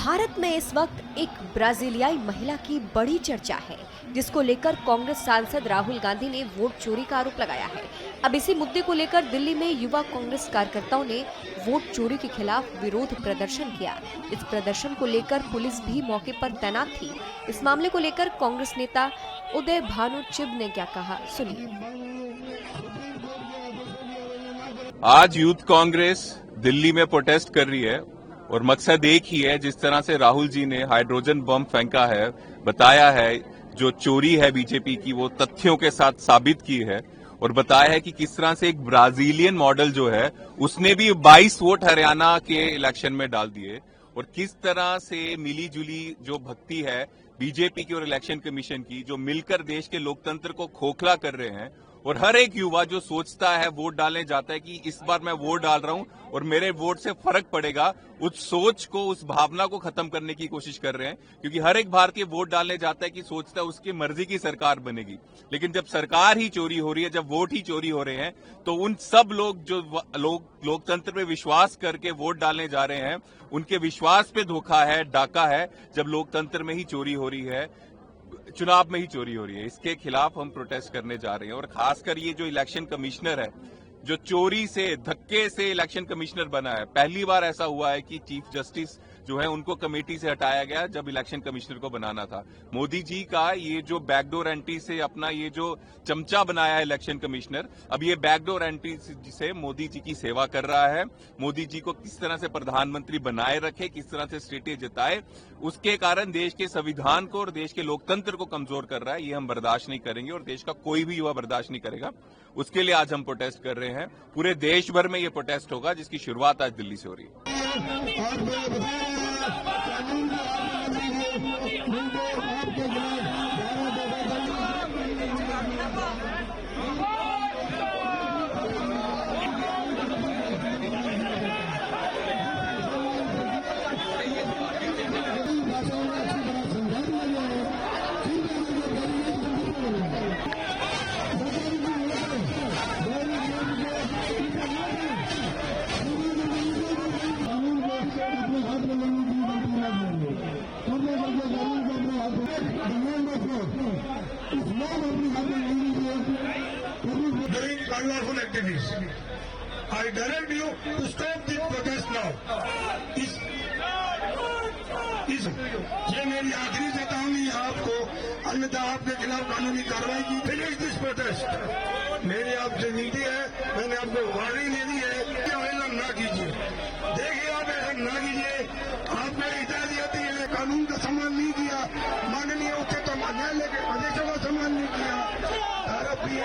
भारत में इस वक्त एक ब्राजीलियाई महिला की बड़ी चर्चा है, जिसको लेकर कांग्रेस सांसद राहुल गांधी ने वोट चोरी का आरोप लगाया है। अब इसी मुद्दे को लेकर दिल्ली में युवा कांग्रेस कार्यकर्ताओं ने वोट चोरी के खिलाफ विरोध प्रदर्शन किया। इस प्रदर्शन को लेकर पुलिस भी मौके पर तैनात थी। इस मामले को लेकर कांग्रेस नेता उदय भानु चिब ने क्या कहा, सुनिए। आज यूथ कांग्रेस दिल्ली में प्रोटेस्ट कर रही है और मकसद एक ही है, जिस तरह से राहुल जी ने हाइड्रोजन बम फेंका है, बताया है जो चोरी है बीजेपी की वो तथ्यों के साथ साबित की है और बताया है कि किस तरह से एक ब्राजीलियन मॉडल जो है उसने भी 22 वोट हरियाणा के इलेक्शन में डाल दिए और किस तरह से मिली जुली जो भक्ति है बीजेपी की और इलेक्शन कमीशन की, जो मिलकर देश के लोकतंत्र को खोखला कर रहे हैं। और हर एक युवा जो सोचता है वोट डालने जाता है कि इस बार मैं वोट डाल रहा हूं और मेरे वोट से फर्क पड़ेगा, उस सोच को, उस भावना को खत्म करने की कोशिश कर रहे हैं। क्योंकि हर एक भारतीय वोट डालने जाता है कि सोचता है उसकी मर्जी की सरकार बनेगी, लेकिन जब सरकार ही चोरी हो रही है, जब वोट ही चोरी हो रहे हैं, तो उन सब लोग जो लोकतंत्र पे विश्वास करके वोट डालने जा रहे हैं, उनके विश्वास पे धोखा है, डाका है, जब लोकतंत्र में ही चोरी हो रही है, चुनाव में ही चोरी हो रही है। इसके खिलाफ हम प्रोटेस्ट करने जा रहे हैं। और खासकर ये जो इलेक्शन कमिश्नर है, जो चोरी से, धक्के से इलेक्शन कमिश्नर बना है, पहली बार ऐसा हुआ है कि चीफ जस्टिस जो है उनको कमेटी से हटाया गया जब इलेक्शन कमिश्नर को बनाना था। मोदी जी का ये जो बैकडोर एंट्री से अपना ये जो चमचा बनाया है इलेक्शन कमिश्नर, अब ये बैकडोर एंट्री से मोदी जी की सेवा कर रहा है। मोदी जी को किस तरह से प्रधानमंत्री बनाए रखे, किस तरह से स्टेटेज जिताए, उसके कारण देश के संविधान को और देश के लोकतंत्र को कमजोर कर रहा है। ये हम बर्दाश्त नहीं करेंगे और देश का कोई भी युवा बर्दाश्त नहीं करेगा। उसके लिए आज हम प्रोटेस्ट कर रहे हैं। पूरे देश भर में ये प्रोटेस्ट होगा, जिसकी शुरुआत आज दिल्ली से हो रही है। Unlawful activities. I direct you to stop this protest now. ये मेरी आखिरी चेतावनी है आपको, अन्यथा आपके खिलाफ कानूनी कार्रवाई की। Finish this protest. मेरी आपसे विनती है, मैंने आपको वार्निंग दे दी है कि अवहेलना ना कीजिए। देखिए, आप ऐसा ना कीजिए। आपने हिदायत दी है, कानून का सम्मान नहीं किया, माननीय उच्चतम न्यायालय के